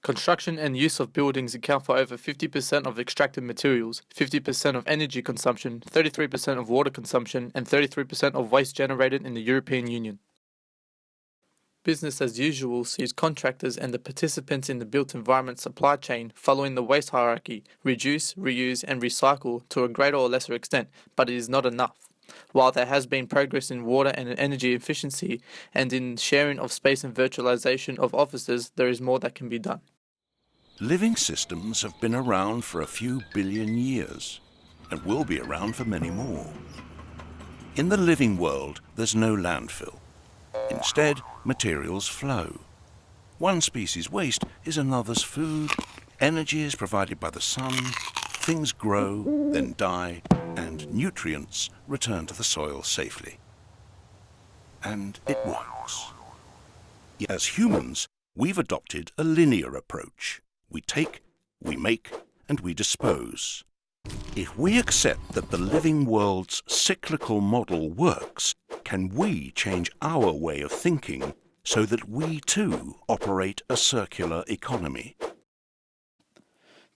Construction and use of buildings account for over 50% of extracted materials, 50% of energy consumption, 33% of water consumption, and 33% of waste generated in the European Union. Business as usual sees contractors and the participants in the built environment supply chain following the waste hierarchy, reduce, reuse, and recycle to a greater or lesser extent, but it is not enough. While there has been progress in water and energy efficiency and in sharing of space and virtualization of offices, there is more that can be done. Living systems have been around for a few billion years and will be around for many more. In the living world, there's no landfill. Instead, materials flow. One species' waste is another's food, energy is provided by the sun, things grow, then die, and nutrients return to the soil safely. And it works. As humans, we've adopted a linear approach. We take, we make, and we dispose. If we accept that the living world's cyclical model works, can we change our way of thinking so that we too operate a circular economy?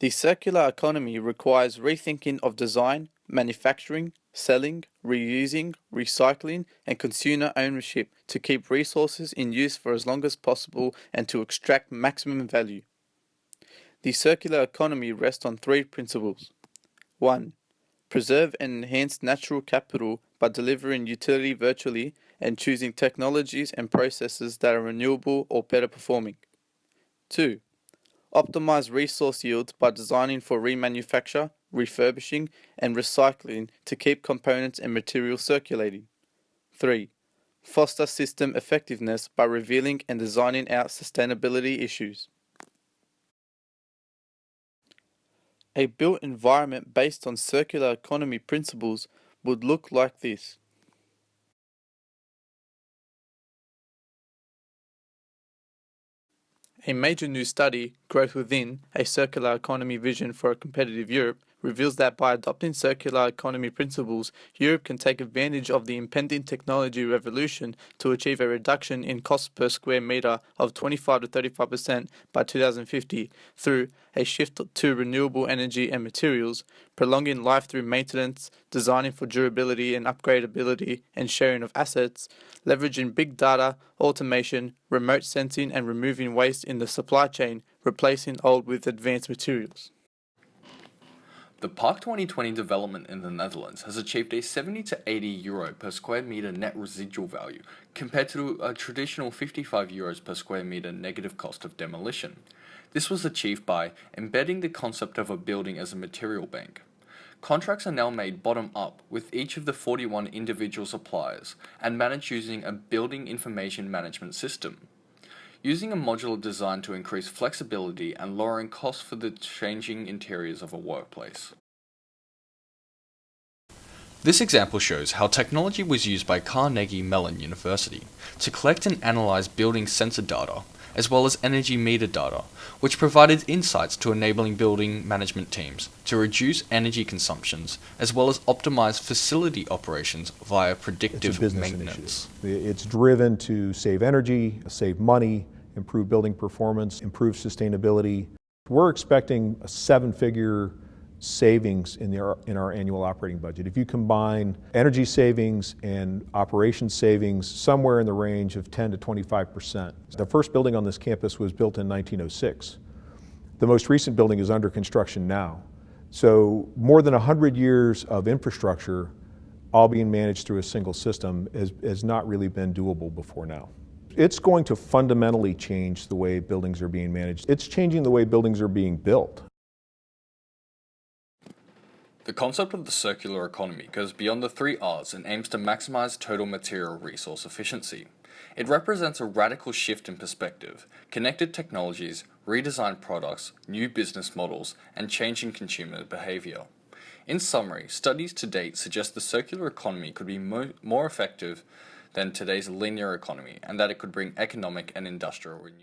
The circular economy requires rethinking of design, manufacturing, selling, reusing, recycling, and consumer ownership to keep resources in use for as long as possible and to extract maximum value. The circular economy rests on three principles. 1. Preserve and enhance natural capital by delivering utility virtually and choosing technologies and processes that are renewable or better performing. 2. Optimize resource yields by designing for remanufacture, refurbishing, and recycling to keep components and materials circulating. 3. Foster system effectiveness by revealing and designing out sustainability issues. A built environment based on circular economy principles would look like this. A major new study, Growth Within, a circular economy vision for a competitive Europe, reveals that by adopting circular economy principles, Europe can take advantage of the impending technology revolution to achieve a reduction in cost per square metre of 25 to 35% by 2050 through a shift to renewable energy and materials, prolonging life through maintenance, designing for durability and upgradability and sharing of assets, leveraging big data, automation, remote sensing and removing waste in the supply chain, replacing old with advanced materials. The Park 2020 development in the Netherlands has achieved a 70 to 80 euro per square metre net residual value compared to a traditional 55 euros per square metre negative cost of demolition. This was achieved by embedding the concept of a building as a material bank. Contracts are now made bottom up with each of the 41 individual suppliers and managed using a building information management system. Using a modular design to increase flexibility and lowering costs for the changing interiors of a workplace. This example shows how technology was used by Carnegie Mellon University to collect and analyze building sensor data, as well as energy meter data, which provided insights to enabling building management teams to reduce energy consumptions, as well as optimize facility operations via predictive maintenance. Initiative. It's driven to save energy, save money, improve building performance, improve sustainability. We're expecting a seven-figure savings in our annual operating budget. If you combine energy savings and operations savings, somewhere in the range of 10 to 25%. The first building on this campus was built in 1906. The most recent building is under construction now. So more than 100 years of infrastructure all being managed through a single system has not really been doable before now. It's going to fundamentally change the way buildings are being managed. It's changing the way buildings are being built. The concept of the circular economy goes beyond the 3 R's and aims to maximize total material resource efficiency. It represents a radical shift in perspective, connected technologies, redesigned products, new business models, and changing consumer behavior. In summary, studies to date suggest the circular economy could be more effective than today's linear economy, and that it could bring economic and industrial renewal.